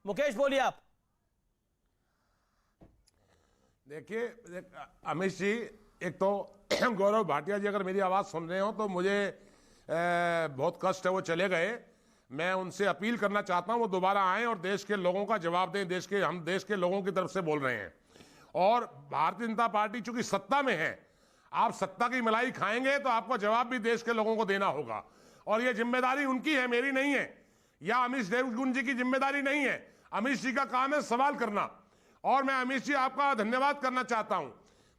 मुकेश बोलिए आप। देखिए अमित जी, एक तो गौरव भाटिया जी अगर मेरी आवाज सुन रहे हो तो मुझे बहुत कष्ट है, वो चले गए। मैं उनसे अपील करना चाहता हूं वो दोबारा आए और देश के लोगों का जवाब दें। हम देश के लोगों की तरफ से बोल रहे हैं। और भारतीय जनता पार्टी चूंकि सत्ता में है, आप सत्ता की मलाई खाएंगे तो आपको जवाब भी देश के लोगों को देना होगा। और यह जिम्मेदारी उनकी है, मेरी नहीं है, या अमित देवगुण जी की जिम्मेदारी नहीं है। अमित जी का काम है सवाल करना। और मैं अमित जी आपका धन्यवाद करना चाहता हूं।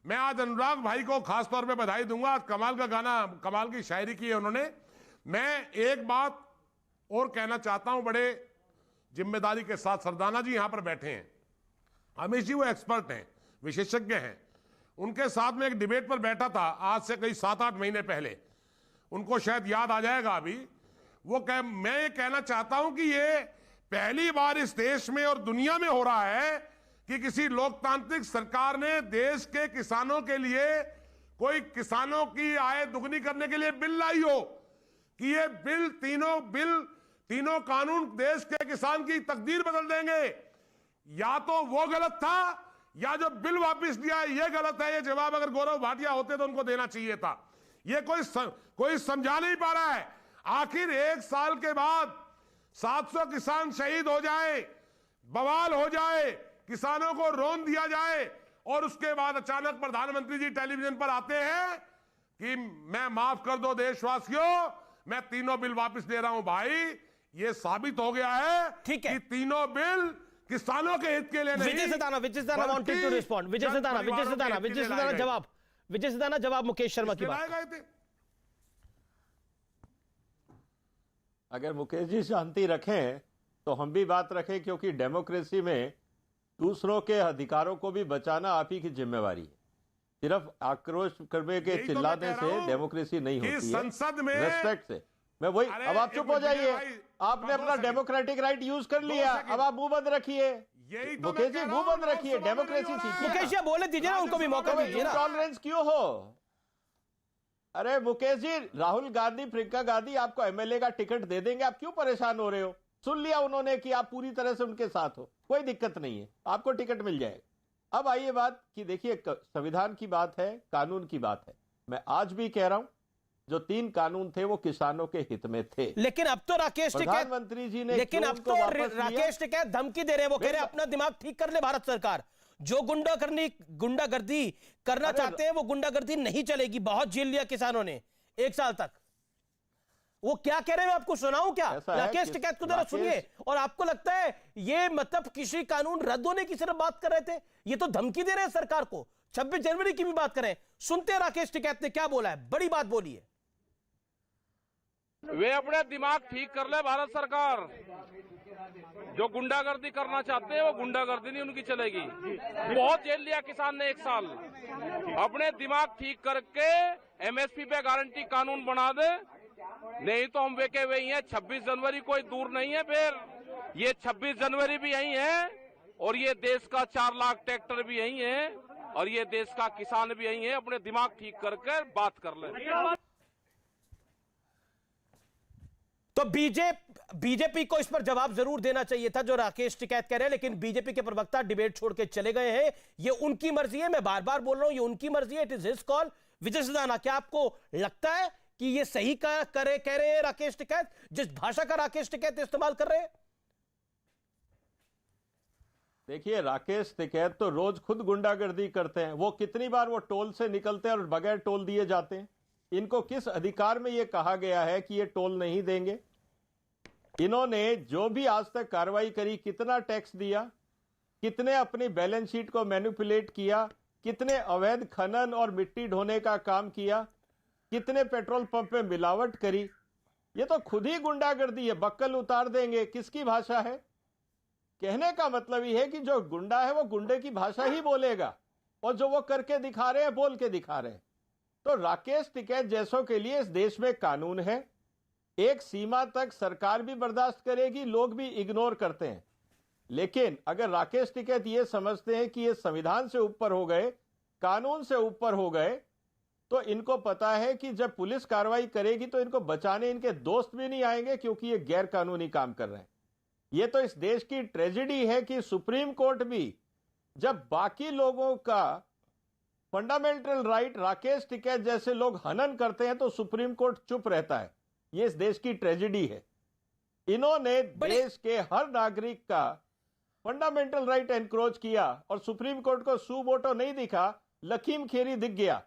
मैं आज अनुराग भाई को खासतौर पे बधाई दूंगा, आज कमाल का गाना, कमाल की शायरी की है उन्होंने। मैं एक बात और कहना चाहता हूं बड़े जिम्मेदारी के साथ। सरदाना जी यहां पर बैठे हैं, अमित जी वो एक्सपर्ट हैं, विशेषज्ञ हैं। उनके साथ में एक डिबेट पर बैठा था आज से कई 7-8 महीने पहले, उनको शायद याद आ जाएगा अभी। मैं ये कहना चाहता हूं कि ये पहली बार इस देश में और दुनिया में हो रहा है कि किसी लोकतांत्रिक सरकार ने देश के किसानों के लिए कोई किसानों की आय दुगनी करने के लिए बिल लाई हो, कि ये तीनों कानून देश के किसान की तकदीर बदल देंगे। या तो वो गलत था या जो बिल वापस दिया है ये गलत है। ये जवाब अगर गौरव भाटिया होते तो उनको देना चाहिए था। ये कोई समझा नहीं पा रहा है। आखिर 1 साल के बाद 700 किसान शहीद हो जाए, बवाल हो जाए, किसानों को रोन दिया जाए, और उसके बाद अचानक प्रधानमंत्री जी टेलीविजन पर आते हैं कि मैं माफ कर दो देशवासियों, मैं तीनों बिल वापस दे रहा हूं। भाई ये साबित हो गया है कि तीनों बिल किसानों के हित के लिए नहीं। विजय सिदाना वांटेड टू रिस्पॉन्ड। विजय सिदाना जवाब मुकेश शर्मा की बात। अगर मुकेश जी शांति रखें तो हम भी बात रखें, क्योंकि डेमोक्रेसी में दूसरों के अधिकारों को भी बचाना आप ही की जिम्मेवारी है। सिर्फ आक्रोश करने के चिल्लाने से डेमोक्रेसी नहीं होती है। संसद में रेस्पेक्ट से मैं वही। अब आप चुप हो जाइए, आपने अपना डेमोक्रेटिक राइट यूज कर लिया, अब आप मुंह बंद रखिए। मुकेश जी मुंह बंद रखिए, डेमोक्रेसी सीखिए। मुकेश जी बोले दीजिए ना, उनको भी मौका दीजिए ना। टॉलरेंस क्यों हो? अरे मुकेश जी, राहुल गांधी, प्रियंका गांधी आपको एमएलए का टिकट दे देंगे, आप क्यों परेशान हो रहे हो? सुन लिया उन्होंने कि आप पूरी तरह से उनके साथ हो, कोई दिक्कत नहीं है, आपको टिकट मिल जाएगा। अब आइए बात कि देखिए, संविधान की बात है, कानून की बात है। मैं आज भी कह रहा हूं, जो 3 कानून थे वो किसानों के हित में थे। लेकिन अब तो राकेश टिकैत, प्रधानमंत्री जी ने, लेकिन अब तो राकेश टिकैत धमकी दे रहे हैं। वो कह रहे हैं अपना दिमाग ठीक कर ले भारत सरकार, जो गुंडागर्दी करना चाहते हैं वो गुंडागर्दी नहीं चलेगी। बहुत झेल लिया किसानों ने 1 साल तक। वो क्या कह रहे हैं, मैं आपको सुनाऊं क्या? राकेश टिकैत को जरा सुनिए। और आपको लगता है ये मतलब किसी कानून रद्द होने की सिर्फ बात कर रहे थे? ये तो धमकी दे रहे हैं सरकार को। 26 जनवरी की भी बात करें, सुनते हैं राकेश टिकैत ने क्या बोला है। बड़ी बात बोली है। वे अपने दिमाग ठीक कर ले भारत सरकार। जो गुंडागर्दी करना चाहते हैं वो गुंडागर्दी नहीं उनकी चलेगी। बहुत जेल लिया किसान ने 1 साल। अपने दिमाग ठीक करके एमएसपी पे गारंटी कानून बना दे, नहीं तो हम वेके वही हैं। 26 जनवरी कोई दूर नहीं है। फिर ये 26 जनवरी भी यही है, और ये देश का 4 लाख ट्रैक्टर भी यही है, और ये देश का किसान भी यही है। अपने दिमाग ठीक करके बात कर ले। तो बीजेपी को इस पर जवाब जरूर देना चाहिए था जो राकेश टिकैत कह रहे हैं, लेकिन बीजेपी के प्रवक्ता डिबेट छोड़ के चले गए हैं। ये उनकी मर्जी है, मैं बार बार बोल रहा हूं, ये उनकी मर्जी है, इट इज हिज कॉल। विजय सिदाना, क्या आपको लगता है कि ये सही कह रहे हैं राकेश टिकैत, जिस भाषा का राकेश टिकैत इस्तेमाल कर रहे हैं? देखिए, राकेश टिकैत तो रोज खुद गुंडागर्दी करते हैं। वो कितनी बार वो टोल से निकलते हैं और बगैर टोल दिए जाते हैं। इनको किस अधिकार में ये कहा गया है कि ये टोल नहीं देंगे? इन्होंने जो भी आज तक कार्रवाई करी, कितना टैक्स दिया, कितने अपनी बैलेंस शीट को मैनिपुलेट किया, कितने अवैध खनन और मिट्टी ढोने का काम किया, कितने पेट्रोल पंप में मिलावट करी, ये तो खुद ही गुंडागर्दी है। बक्कल उतार देंगे, किसकी भाषा है? कहने का मतलब ये है कि जो गुंडा है वो गुंडे की भाषा ही बोलेगा, और जो वो करके दिखा रहे हैं, बोल के दिखा रहे हैं। तो राकेश टिकैत जैसों के लिए इस देश में कानून है। एक सीमा तक सरकार भी बर्दाश्त करेगी, लोग भी इग्नोर करते हैं। लेकिन अगर राकेश टिकैत ये समझते हैं कि ये संविधान से ऊपर हो गए, कानून से ऊपर हो गए, तो इनको पता है कि जब पुलिस कार्रवाई करेगी तो इनको बचाने इनके दोस्त भी नहीं आएंगे, क्योंकि ये गैर कानूनी काम कर रहे हैं। ये तो इस देश की ट्रेजेडी है कि सुप्रीम कोर्ट भी जब बाकी लोगों का फंडामेंटल राइट राकेश टिकैत जैसे लोग हनन करते हैं तो सुप्रीम कोर्ट चुप रहता है। ये इस देश की ट्रेजेडी है। इन्होंने देश के हर नागरिक का फंडामेंटल राइट एनक्रोच किया और सुप्रीम कोर्ट को सू मोटो नहीं दिखा, लकीम खेरी दिख गया।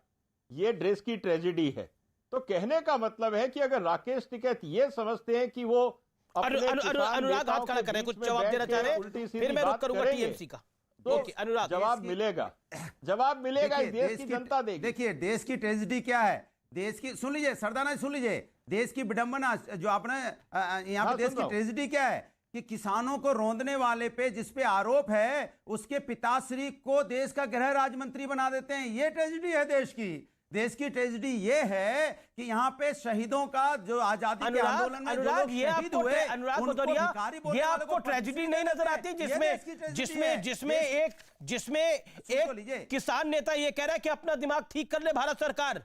ये देश की ट्रेजेडी है। तो कहने का मतलब है कि अगर राकेश टिकैत ये समझते हैं कि वो अनुराग हाथ खड़ा करें, कुछ जवाब देना चाह रहे हैं, फिर मैं रुक करूंगा टीएमसी का। तो अनुराग जवाब मिलेगा, जवाब मिलेगा, देश की जनता देगी। देखिए देश की ट्रेजेडी क्या है, देश की सुन लीजिए सरदाना सुन लीजिए, देश की विडंबना जो आपने यहाँ पे देश की ट्रेजेडी क्या है कि किसानों को रौंदने वाले पे जिस पे आरोप है उसके पिताश्री को देश का गृह राज्य मंत्री बना देते हैं। ये ट्रेजेडी है देश की। देश की ट्रेजेडी ये है कि यहाँ पे शहीदों का जो आजादी के आंदोलन में जो लोग शहीद हुए, अनुराग भदौरिया, ये आपको ट्रेजेडी नहीं नजर आती जिसमें एक किसान नेता ये कह रहा है कि अपना दिमाग ठीक कर ले भारत सरकार,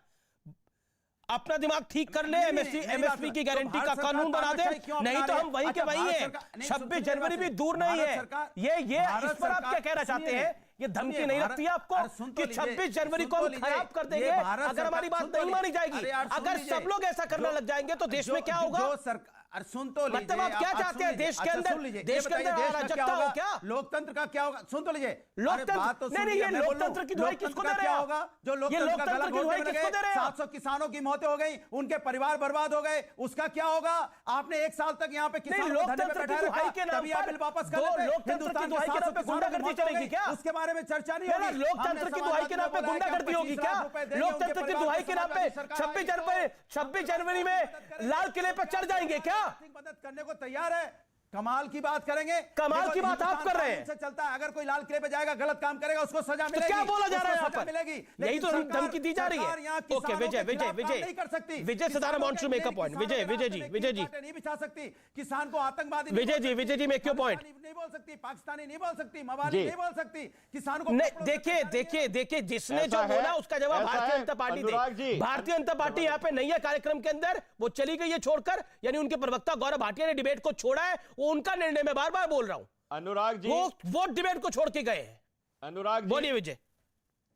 अपना दिमाग ठीक कर ले, एमएसपी की गारंटी का कानून बना दे, नहीं तो हम वही के वही हैं। 26 जनवरी भी दूर नहीं है। ये इस पर आप क्या कहना चाहते हैं? ये धमकी नहीं लगती है आपको कि 26 जनवरी को हम खराब कर देंगे अगर हमारी बात नहीं मानी जाएगी? अगर सब लोग ऐसा करने लग जाएंगे तो देश में क्या होगा? सुन तो लीजिए, मतलब आप क्या चाहते हैं? देश के अंदर अराजकता हो क्या? लोकतंत्र का क्या होगा? सुन तो लीजिए, लोकतंत्र नहीं, ये लोकतंत्र की दुहाई किसको दे रहे हैं? जो लोकतंत्र की दुहाई किसको दे रहे हैं? 700 किसानों की मौतें हो गई, उनके परिवार बर्बाद हो गए, उसका क्या होगा? आपने एक साल तक यहाँ पे किसानों को धरने पे बैठा रखा, तभी आप बिल वापस कर लेते। हिंदुस्तान के 700 गुंडागर्दी चलेगी क्या? उसके बारे में चर्चा नहीं होगी। लोकतंत्र की दुहाई के नाम पे गुंडागर्दी होगी क्या? लोकतंत्र की दुहाई के नाम पे 26 जनवरी में लाल किले पर चढ़ जाएंगे क्या? मदद करने को तैयार है। कमाल की बात करेंगे, कमाल की बात आप कर रहे हैं। से चलता है, अगर कोई लाल किले पे जाएगा गलत काम करेगा उसको सजा मिलेगी। तो क्या बोला जा रहा है यहाँ पर? मिलेगी, यही तो धमकी दी जा रही है। ओके विजय नहीं कर सकती। Vijay Sadana wants to make a point. Vijay ji नहीं बिछा सकती, किसान को आतंकवादी Vijay ji make your point. नहीं बोल सकती, पाकिस्तानी नहीं बोल सकती, मवाली नहीं बोल सकती, किसान को देखिए जिसने जो बोला उसका जवाब भारतीय जनता पार्टी दे। भारतीय जनता पार्टी यहाँ पे नहीं है कार्यक्रम के अंदर, वो चली गई है छोड़कर, यानी उनके प्रवक्ता गौरव भाटिया ने डिबेट को छोड़ा है, वो उनका निर्णय में बार बार बोल रहा हूं। अनुराग जी वो डिबेट को छोड़ के गए हैं। अनुराग जी बोलिए विजय।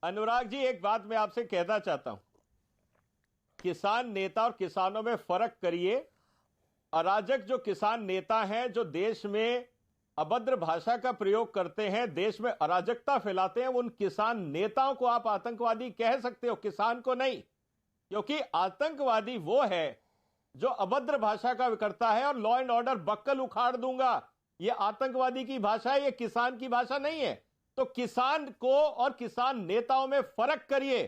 अनुराग जी एक बात मैं आपसे कहना चाहता हूं, किसान नेता और किसानों में फर्क करिए। अराजक जो किसान नेता हैं जो देश में अभद्र भाषा का प्रयोग करते हैं, देश में अराजकता फैलाते हैं, उन किसान नेताओं को आप आतंकवादी कह सकते हो, किसान को नहीं। क्योंकि आतंकवादी वो है जो अभद्र भाषा का करता है और लॉ एंड ऑर्डर बक्कल उखाड़ दूंगा, ये आतंकवादी की भाषा है, ये किसान की भाषा नहीं है। तो किसान को और किसान नेताओं में फर्क करिए।